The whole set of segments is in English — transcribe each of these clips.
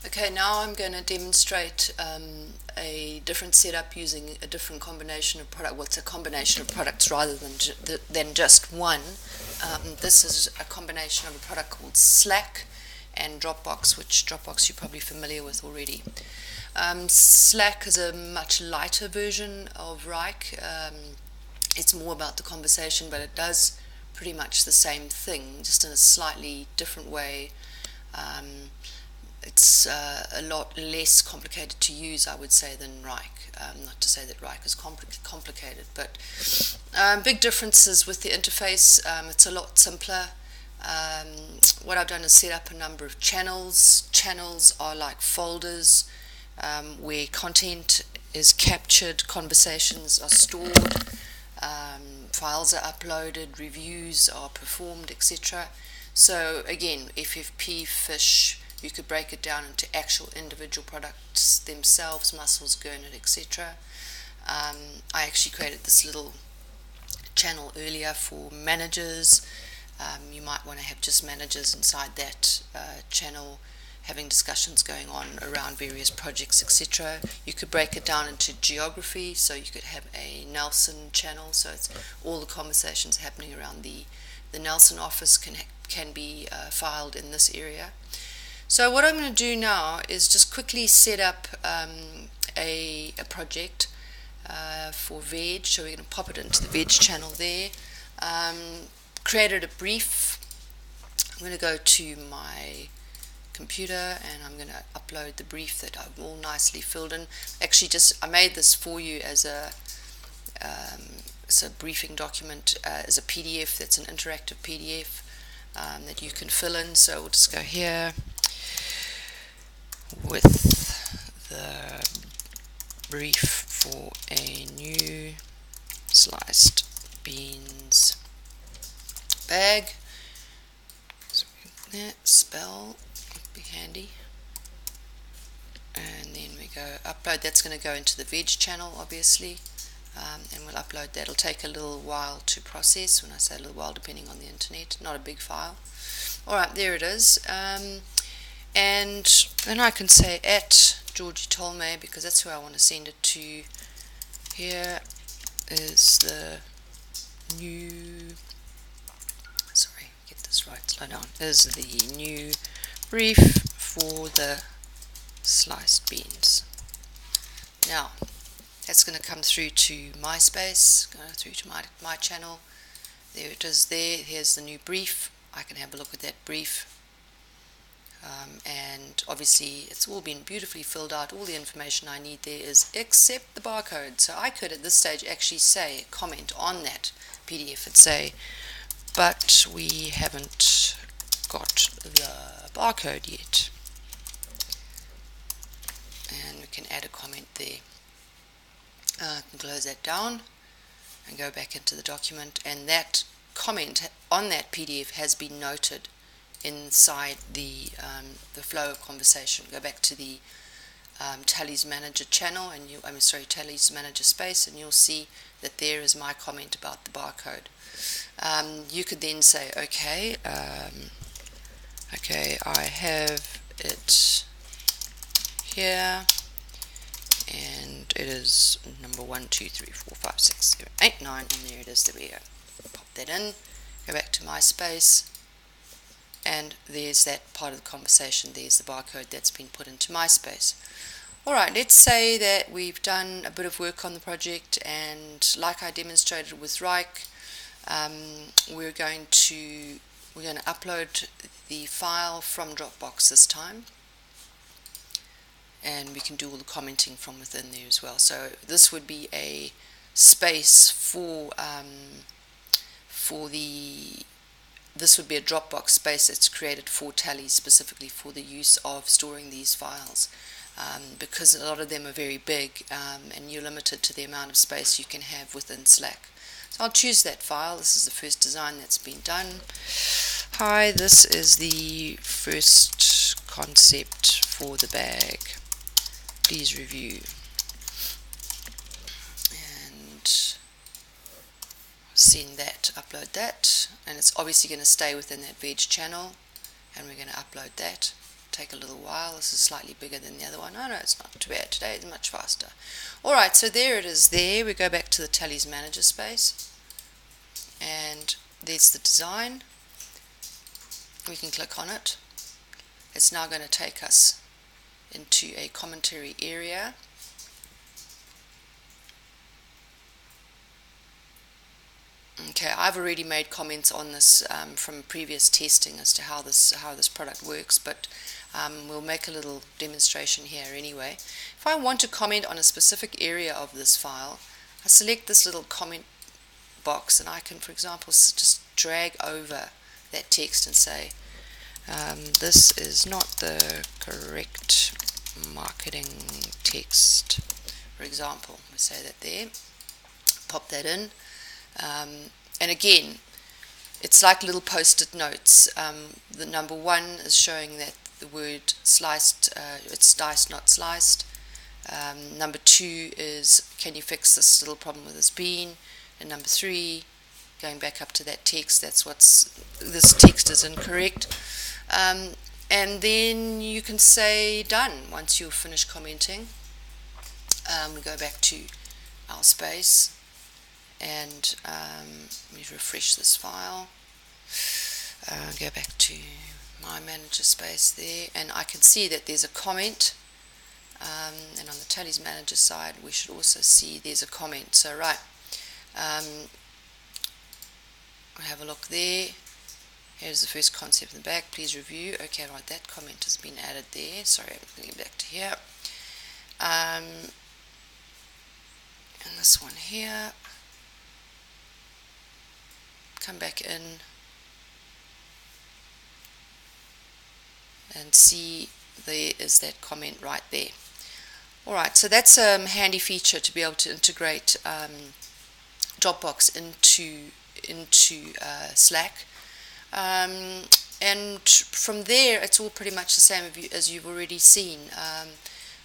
Okay, now I'm going to demonstrate a different setup using a different combination of product. Well, it's a combination of products rather than just one. This is a combination of a product called Slack and Dropbox, which Dropbox you're probably familiar with already. Slack is a much lighter version of Rike. It's more about the conversation, but it does pretty much the same thing, just in a slightly different way. It's a lot less complicated to use, I would say, than Rike. Not to say that Rike is complicated, but big differences with the interface. It's a lot simpler. What I've done is set up a number of channels. Channels are like folders where content is captured, conversations are stored, files are uploaded, reviews are performed, etc. So again, FFP, fish, you could break it down into actual individual products themselves, mussels, gurnard, etc. I actually created this little channel earlier for managers. You might want to have just managers inside that channel having discussions going on around various projects, etc. You could break it down into geography, so you could have a Nelson channel, so it's all the conversations happening around the Nelson office can be filed in this area. So what I'm going to do now is just quickly set up a project for veg. So we're going to pop it into the veg channel there. Created a brief. I'm going to go to my computer and I'm going to upload the brief that I've all nicely filled in. Actually, I made this for you as a briefing document, as a PDF. That's an interactive PDF that you can fill in. So we'll just go here with the brief for a new sliced beans bag. So spell would be handy. And then we go upload. That's going to go into the veg channel, obviously. And we'll upload that. It'll take a little while to process. When I say a little while, depending on the internet, not a big file. Alright, there it is. And then I can say at Georgie Tolme, because that's who I want to send it to. Here is the new, sorry, get this right, slow down, is the new brief for the sliced beans. Now, that's going to come through to MySpace, go through to my channel. There it is there. Here's the new brief. I can have a look at that brief. And obviously it's all been beautifully filled out. All the information I need there is except the barcode. So I could at this stage actually say, comment on that PDF and say, but we haven't got the barcode yet. And we can add a comment there. I can close that down and go back into the document, and that comment on that PDF has been noted inside the flow of conversation. Go back to the Talleys Manager channel, and Talleys Manager space, and you'll see that there is my comment about the barcode. You could then say, okay, I have it here, and it is number 1, 2, 3, 4, 5, 6, 7, 8, 9, and there it is. There we go. Pop that in. Go back to my space. And there's that part of the conversation. There's the barcode that's been put into MySpace. Alright, let's say that we've done a bit of work on the project, and like I demonstrated with Rike, we're going to upload the file from Dropbox this time, and we can do all the commenting from within there as well. So this would be a space this would be a Dropbox space that's created for Talleys, specifically for the use of storing these files, because a lot of them are very big, and you're limited to the amount of space you can have within Slack. So I'll choose that file. This is the first design that's been done. Hi, this is the first concept for the bag. Please review. And send that, upload that, and it's obviously going to stay within that veg channel, and we're going to upload that. take a little while. This is slightly bigger than the other one. Oh no, it's not too bad. Today is much faster. Alright, so there it is there. We go back to the Talleys Manager space. And there's the design. We can click on it. It's now going to take us into a commentary area. Okay, I've already made comments on this from previous testing as to how this product works, but we'll make a little demonstration here anyway. If I want to comment on a specific area of this file, I select this little comment box, and I can, for example, just drag over that text and say, this is not the correct marketing text, for example. We say that there, pop that in. And again, it's like little post-it notes. The number 1 is showing that the word sliced, it's diced, not sliced. Number 2 is, can you fix this little problem with this bean? And number 3, going back up to that text, this text is incorrect. And then you can say done once you've finished commenting. We go back to our space. And let me refresh this file, go back to my manager space there, and I can see that there's a comment, and on the Talleys manager side we should also see there's a comment. So right, we'll have a look there. Here's the first concept in the back, please review. Okay, right, that comment has been added there. Sorry, I'm going back to here, and this one here. Come back in and see there is that comment right there. Alright, so that's a handy feature to be able to integrate Dropbox into Slack. And from there, it's all pretty much the same as you've already seen.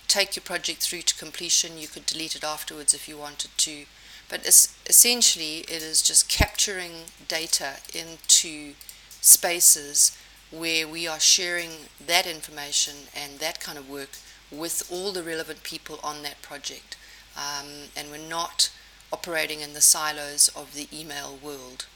Take your project through to completion. You could delete it afterwards if you wanted to. But essentially, it is just capturing data into spaces where we are sharing that information and that kind of work with all the relevant people on that project. And we're not operating in the silos of the email world.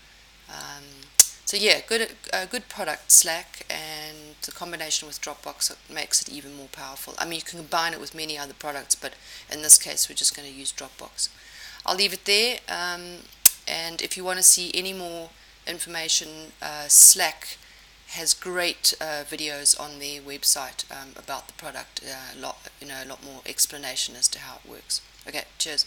So yeah, good product, Slack, and the combination with Dropbox makes it even more powerful. I mean, you can combine it with many other products, but in this case, we're just going to use Dropbox. I'll leave it there, and if you want to see any more information, Slack has great videos on their website about the product, a lot more explanation as to how it works. Okay, cheers.